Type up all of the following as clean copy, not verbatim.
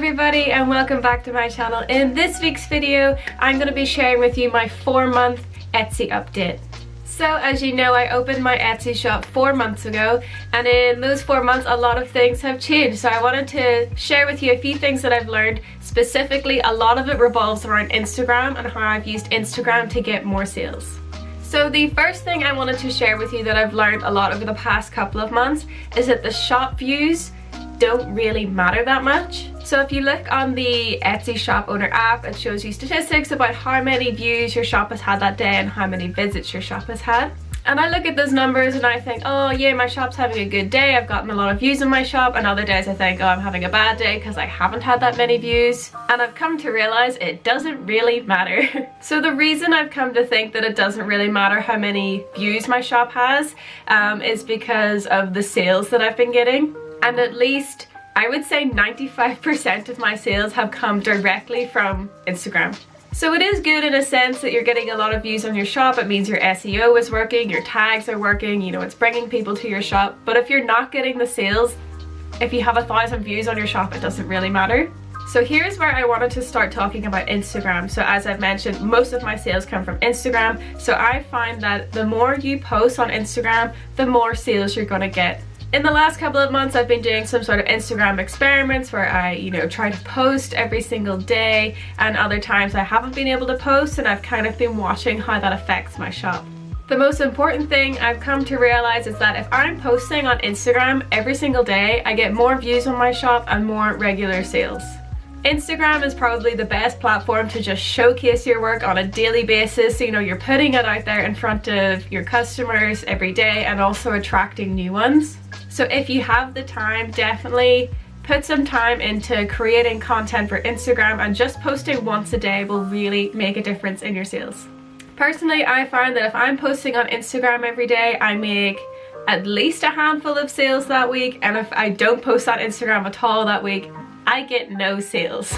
everybody and welcome back to my channel. In this week's video, I'm going to be sharing with you my 4-month Etsy update. So as you know, I opened my Etsy shop 4 months ago, and in those 4 months a lot of things have changed. So I wanted to share with you a few things that I've learned. Specifically, a lot of it revolves around Instagram and how I've used Instagram to get more sales. So the first thing I wanted to share with you that I've learned a lot over the past couple of months is that the shop views don't really matter that much. So if you look on the Etsy shop owner app, it shows you statistics about how many views your shop has had that day and how many visits your shop has had. And I look at those numbers and I think, oh yeah, my shop's having a good day, I've gotten a lot of views in my shop, and other days I think, oh, I'm having a bad day because I haven't had that many views. And I've come to realize it doesn't really matter. So the reason I've come to think that it doesn't really matter how many views my shop has is because of the sales that I've been getting. And at least I would say 95% of my sales have come directly from Instagram. So it is good in a sense that you're getting a lot of views on your shop. It means your SEO is working, your tags are working, you know, it's bringing people to your shop. But if you're not getting the sales, if you have 1,000 views on your shop, it doesn't really matter. So here's where I wanted to start talking about Instagram. So as I've mentioned, most of my sales come from Instagram. So I find that the more you post on Instagram, the more sales you're gonna get. In the last couple of months, I've been doing some sort of Instagram experiments where I, try to post every single day, and other times I haven't been able to post, and I've kind of been watching how that affects my shop. The most important thing I've come to realize is that if I'm posting on Instagram every single day, I get more views on my shop and more regular sales. Instagram is probably the best platform to just showcase your work on a daily basis. So, you're putting it out there in front of your customers every day and also attracting new ones. So if you have the time, definitely put some time into creating content for Instagram, and just posting once a day will really make a difference in your sales. Personally, I find that if I'm posting on Instagram every day, I make at least a handful of sales that week, and if I don't post on Instagram at all that week, I get no sales.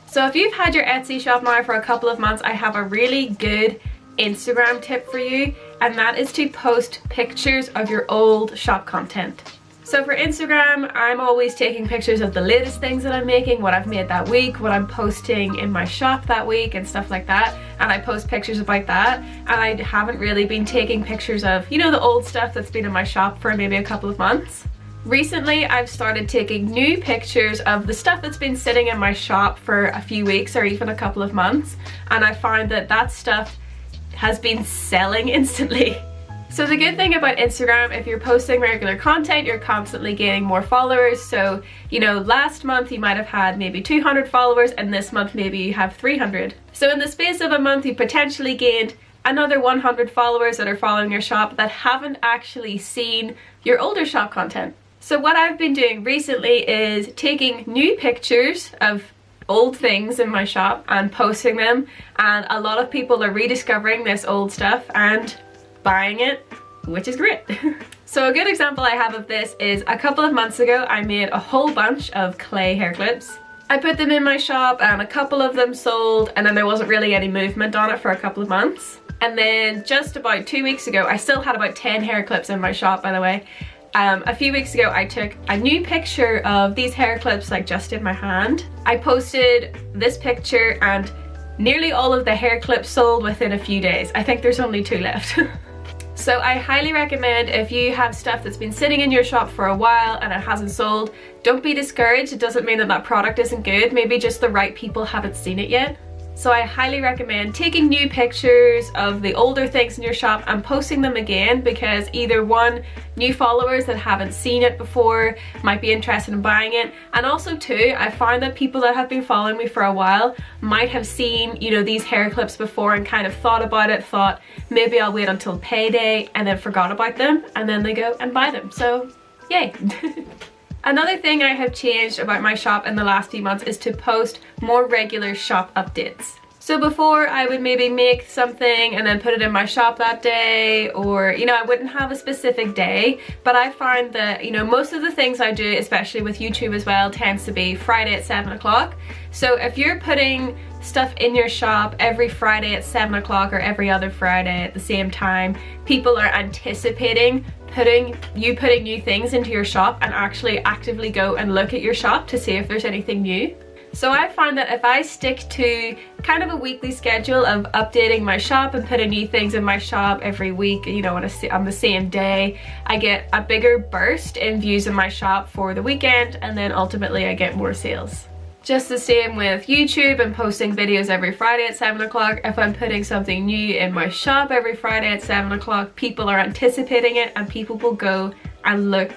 So if you've had your Etsy shop now for a couple of months, I have a really good Instagram tip for you, and that is to post pictures of your old shop content. So for Instagram, I'm always taking pictures of the latest things that I'm making, what I've made that week, what I'm posting in my shop that week and stuff like that, and I post pictures about that. And I haven't really been taking pictures of, the old stuff that's been in my shop for maybe a couple of months. Recently, I've started taking new pictures of the stuff that's been sitting in my shop for a few weeks or even a couple of months, and I find that that stuff has been selling instantly. So the good thing about Instagram, if you're posting regular content, you're constantly gaining more followers. So, last month you might have had maybe 200 followers, and this month maybe you have 300. So in the space of a month, you potentially gained another 100 followers that are following your shop that haven't actually seen your older shop content. So what I've been doing recently is taking new pictures of old things in my shop and posting them, and a lot of people are rediscovering this old stuff and buying it, which is great. So a good example I have of this is a couple of months ago I made a whole bunch of clay hair clips. I put them in my shop and a couple of them sold, and then there wasn't really any movement on it for a couple of months. And then just about 2 weeks ago, I still had about 10 hair clips in my shop, by the way. A few weeks ago I took a new picture of these hair clips, like just in my hand. I posted this picture and nearly all of the hair clips sold within a few days. I think there's only 2 left. So I highly recommend, if you have stuff that's been sitting in your shop for a while and it hasn't sold, don't be discouraged. It doesn't mean that that product isn't good. Maybe just the right people haven't seen it yet. So I highly recommend taking new pictures of the older things in your shop and posting them again, because either one, new followers that haven't seen it before might be interested in buying it, and also two, I find that people that have been following me for a while might have seen, these hair clips before and kind of thought about it, thought maybe I'll wait until payday, and then forgot about them, and then they go and buy them. So yay. Another thing I have changed about my shop in the last few months is to post more regular shop updates. So before I would maybe make something and then put it in my shop that day, or you know, I wouldn't have a specific day, but I find that, you know, most of the things I do, especially with YouTube as well, tends to be Friday at 7 o'clock. So if you're putting stuff in your shop every Friday at 7 o'clock or every other Friday at the same time, people are anticipating putting new things into your shop and actually actively go and look at your shop to see if there's anything new. So I find that if I stick to kind of a weekly schedule of updating my shop and putting new things in my shop every week, you know, on the same day, I get a bigger burst in views in my shop for the weekend, and then ultimately I get more sales. Just the same with YouTube and posting videos every Friday at 7 o'clock. If I'm putting something new in my shop every Friday at 7 o'clock, people are anticipating it and people will go and look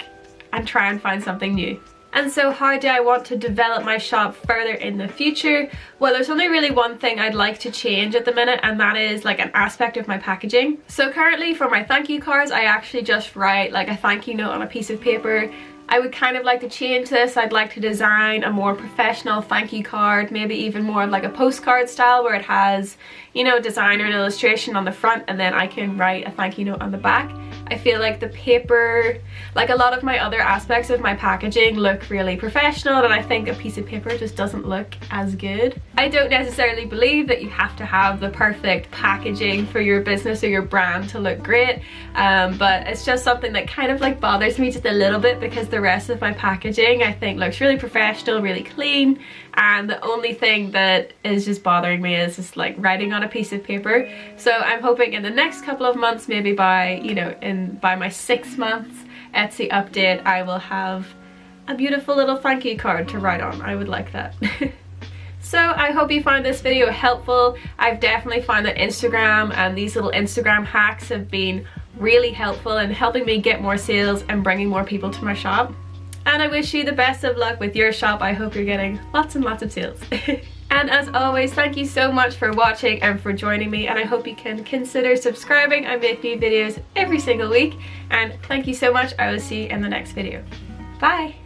and try and find something new. And so how do I want to develop my shop further in the future? Well, there's only really one thing I'd like to change at the minute, and that is like an aspect of my packaging. So currently for my thank you cards, I actually just write like a thank you note on a piece of paper. I would kind of like to change this. I'd like to design a more professional thank you card, maybe even more of like a postcard style where it has, you know, design or an illustration on the front and then I can write a thank you note on the back. I feel like the paper, like a lot of my other aspects of my packaging look really professional, and I think a piece of paper just doesn't look as good. I don't necessarily believe that you have to have the perfect packaging for your business or your brand to look great, but it's just something that kind of like bothers me just a little bit, because the rest of my packaging I think looks really professional, really clean, and the only thing that is just bothering me is just like writing on a piece of paper. So I'm hoping in the next couple of months, maybe by, you know, by my 6 months Etsy update, I will have a beautiful little thank you card to write on. I would like that. So I hope you found this video helpful. I've definitely found that Instagram and these little Instagram hacks have been really helpful in helping me get more sales and bringing more people to my shop. And I wish you the best of luck with your shop. I hope you're getting lots and lots of sales. And as always, thank you so much for watching and for joining me, and I hope you can consider subscribing. I make new videos every single week, and thank you so much. I will see you in the next video. Bye!